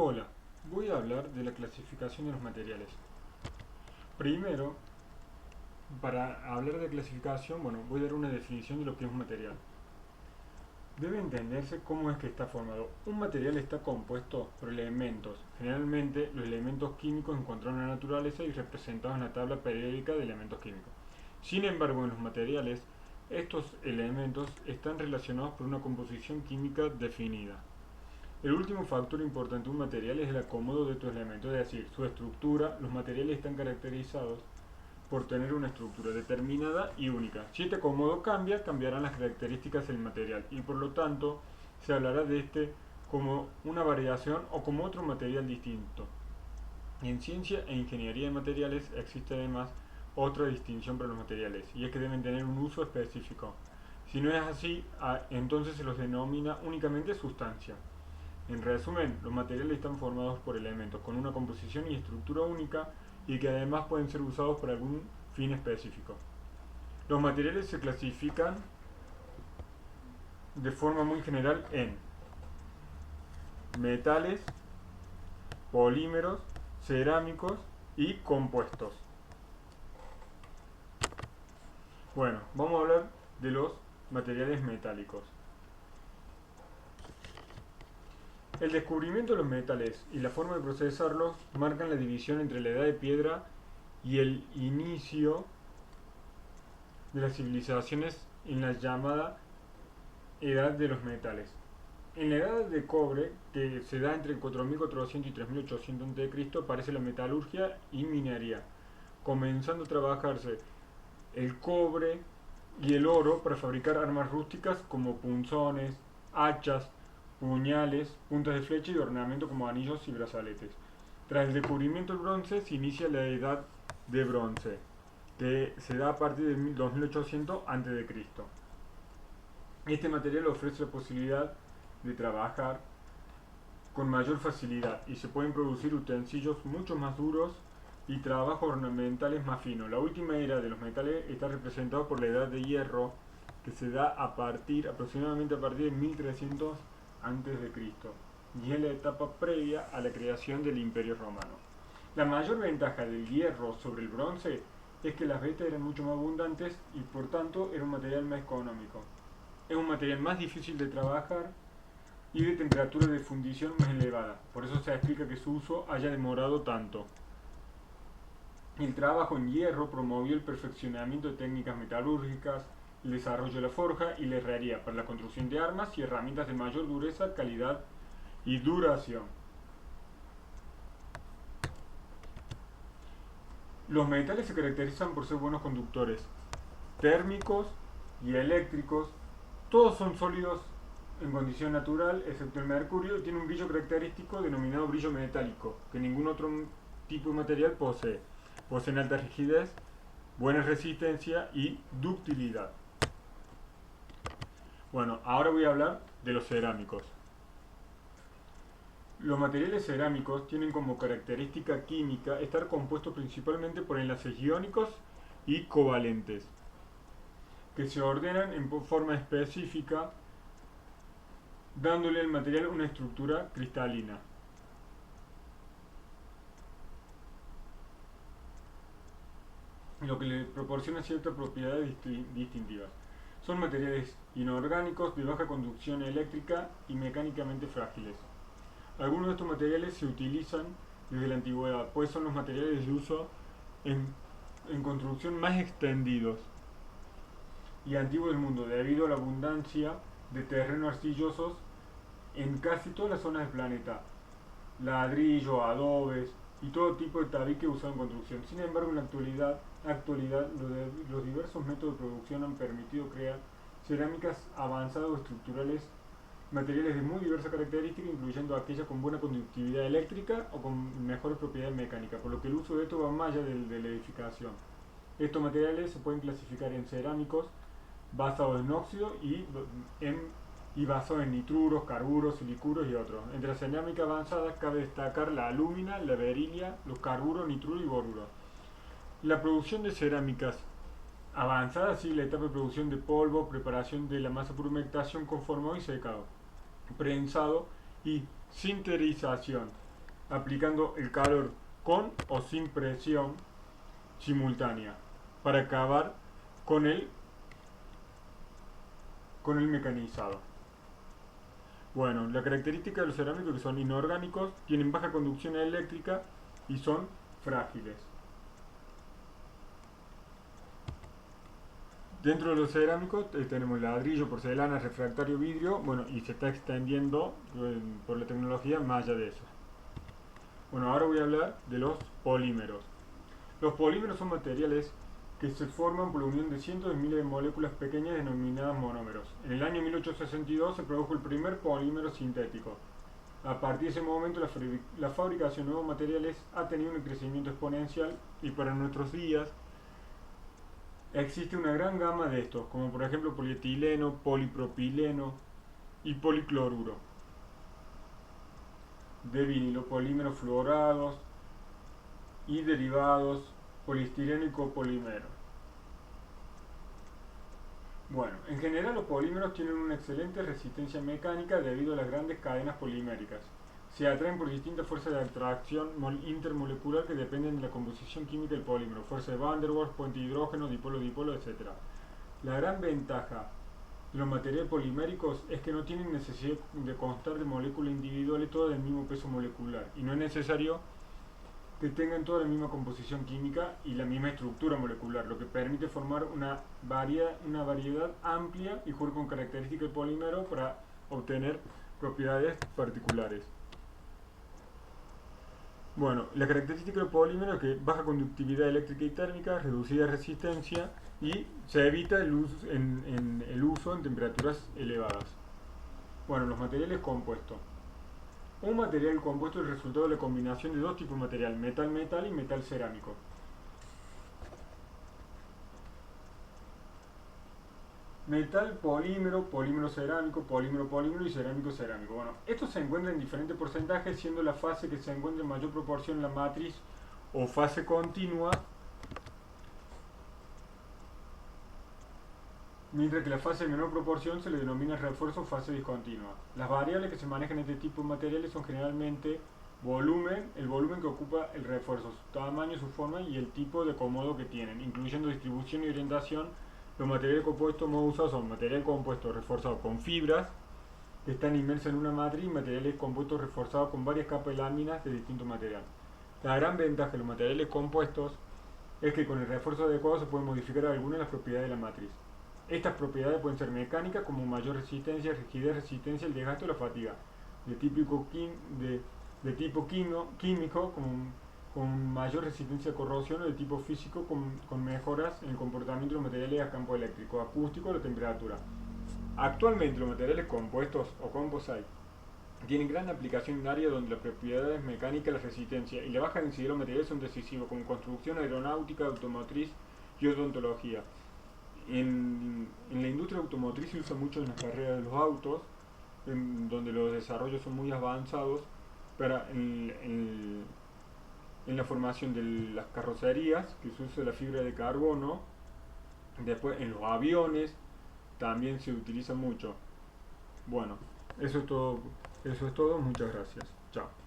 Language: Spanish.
Hola, voy a hablar de la clasificación de los materiales. Primero, para hablar de clasificación, voy a dar una definición de lo que es un material. Debe entenderse cómo es que está formado. Un material está compuesto por elementos, generalmente los elementos químicos encontrados en la naturaleza y representados en la tabla periódica de elementos químicos. Sin embargo, en los materiales, estos elementos están relacionados por una composición química definida. El último factor importante de un material es el acomodo de estos elementos, es decir, su estructura. Los materiales están caracterizados por tener una estructura determinada y única. Si este acomodo cambia, cambiarán las características del material y por lo tanto se hablará de este como una variación o como otro material distinto. En ciencia e ingeniería de materiales existe además otra distinción para los materiales y es que deben tener un uso específico. Si no es así, entonces se los denomina únicamente sustancia. En resumen, los materiales están formados por elementos con una composición y estructura única y que además pueden ser usados para algún fin específico. Los materiales se clasifican de forma muy general en metales, polímeros, cerámicos y compuestos. Bueno, vamos a hablar de los materiales metálicos. El descubrimiento de los metales y la forma de procesarlos marcan la división entre la edad de piedra y el inicio de las civilizaciones en la llamada edad de los metales. En la edad de cobre, que se da entre 4400 y 3800 a.C., aparece la metalurgia y minería, comenzando a trabajarse el cobre y el oro para fabricar armas rústicas como punzones, hachas, puñales, puntas de flecha y ornamento como anillos y brazaletes. Tras el descubrimiento del bronce se inicia la edad de bronce, que se da a partir de 2800 a.C. Este material ofrece la posibilidad de trabajar con mayor facilidad y se pueden producir utensilios mucho más duros y trabajos ornamentales más finos. La última era de los metales está representada por la edad de hierro, que se da aproximadamente a partir de 1300 a.C. y es la etapa previa a la creación del Imperio Romano. La mayor ventaja del hierro sobre el bronce es que las vetas eran mucho más abundantes y por tanto era un material más económico. Es un material más difícil de trabajar y de temperatura de fundición más elevada. Por eso se explica que su uso haya demorado tanto. El trabajo en hierro promovió el perfeccionamiento de técnicas metalúrgicas, el desarrollo de la forja y la herrería para la construcción de armas y herramientas de mayor dureza, calidad y duración. Los metales se caracterizan por ser buenos conductores térmicos y eléctricos. Todos son sólidos en condición natural, excepto el mercurio, y tiene un brillo característico denominado brillo metálico, que ningún otro tipo de material posee. Poseen alta rigidez, buena resistencia y ductilidad. Bueno, ahora voy a hablar de los cerámicos. Los materiales cerámicos tienen como característica química estar compuestos principalmente por enlaces iónicos y covalentes, que se ordenan en forma específica, dándole al material una estructura cristalina. Lo que le proporciona ciertas propiedades distintivas. Son materiales inorgánicos de baja conducción eléctrica y mecánicamente frágiles. Algunos de estos materiales se utilizan desde la antigüedad, pues son los materiales de uso en construcción más extendidos y antiguos del mundo, debido a la abundancia de terrenos arcillosos en casi todas las zonas del planeta. Ladrillo, adobes y todo tipo de tabique usado en construcción. Sin embargo, en la actualidad los diversos métodos de producción han permitido crear cerámicas avanzadas o estructurales, materiales de muy diversas características, incluyendo aquellas con buena conductividad eléctrica o con mejores propiedades mecánicas, por lo que el uso de esto va más allá de la edificación. Estos materiales se pueden clasificar en cerámicos basados en óxido y basados en nitruros, carburos, silicuros y otros. Entre las cerámicas avanzadas cabe destacar la alúmina, la berilia, los carburos, nitruros y boruros. La producción de cerámicas avanzadas sigue la etapa de producción de polvo, preparación de la masa por humectación, conformado y secado, prensado y sinterización. aplicando el calor con o sin presión simultánea para acabar con el mecanizado. Bueno, la característica de los cerámicos que son inorgánicos, tienen baja conducción eléctrica y son frágiles. Dentro de los cerámicos tenemos ladrillo, porcelana, refractario, vidrio, bueno, y se está extendiendo por la tecnología más allá de eso. Bueno, ahora voy a hablar de los polímeros. Los polímeros son materiales que se forman por la unión de cientos de miles de moléculas pequeñas denominadas monómeros. En el año 1862 se produjo el primer polímero sintético. A partir de ese momento la fabricación de nuevos materiales ha tenido un crecimiento exponencial y para nuestros días existe una gran gama de estos, como por ejemplo polietileno, polipropileno y policloruro de vinilo, polímeros fluorados y derivados, poliestireno y copolímero. Bueno, en general los polímeros tienen una excelente resistencia mecánica debido a las grandes cadenas poliméricas. Se atraen por distintas fuerzas de atracción intermolecular que dependen de la composición química del polímero, fuerza de Van der Waals, puente de hidrógeno, dipolo-dipolo, etc. La gran ventaja de los materiales poliméricos es que no tienen necesidad de constar de moléculas individuales todas del mismo peso molecular y no es necesario que tengan toda la misma composición química y la misma estructura molecular, lo que permite formar una variedad amplia y jugar con características del polímero para obtener propiedades particulares. Bueno, la característica del polímero es que baja conductividad eléctrica y térmica, reducida resistencia y se evita el uso en temperaturas elevadas. Bueno, los materiales compuestos. Un material compuesto es el resultado de la combinación de dos tipos de material, metal-metal y metal-cerámico. Metal, polímero, polímero cerámico, polímero y cerámico cerámico. Bueno, estos se encuentran en diferentes porcentajes, siendo la fase que se encuentra en mayor proporción en la matriz o fase continua, mientras que la fase de menor proporción se le denomina refuerzo o fase discontinua. Las variables que se manejan en este tipo de materiales son generalmente volumen, el volumen que ocupa el refuerzo, su tamaño, su forma y el tipo de acomodo que tienen, incluyendo distribución y orientación. Los materiales compuestos más usados son material compuesto reforzado con fibras que están inmersas en una matriz y materiales compuestos reforzados con varias capas de láminas de distinto material. La gran ventaja de los materiales compuestos es que con el refuerzo adecuado se pueden modificar algunas de las propiedades de la matriz. Estas propiedades pueden ser mecánicas como mayor resistencia, rigidez, resistencia, el desgaste o la fatiga, de tipo químico con mayor resistencia a corrosión o de tipo físico con mejoras en el comportamiento de los materiales a campo eléctrico, acústico o la temperatura. Actualmente los materiales compuestos o composite tienen gran aplicación en áreas donde las propiedades mecánicas, la resistencia y la baja densidad de los materiales son decisivos, como construcción aeronáutica, automotriz y odontología. En la industria automotriz se usa mucho en las carreras de los autos, donde los desarrollos son muy avanzados, para en la formación de las carrocerías, que se usa la fibra de carbono. Después en los aviones también se utiliza mucho. Bueno, eso es todo, muchas gracias. Chao.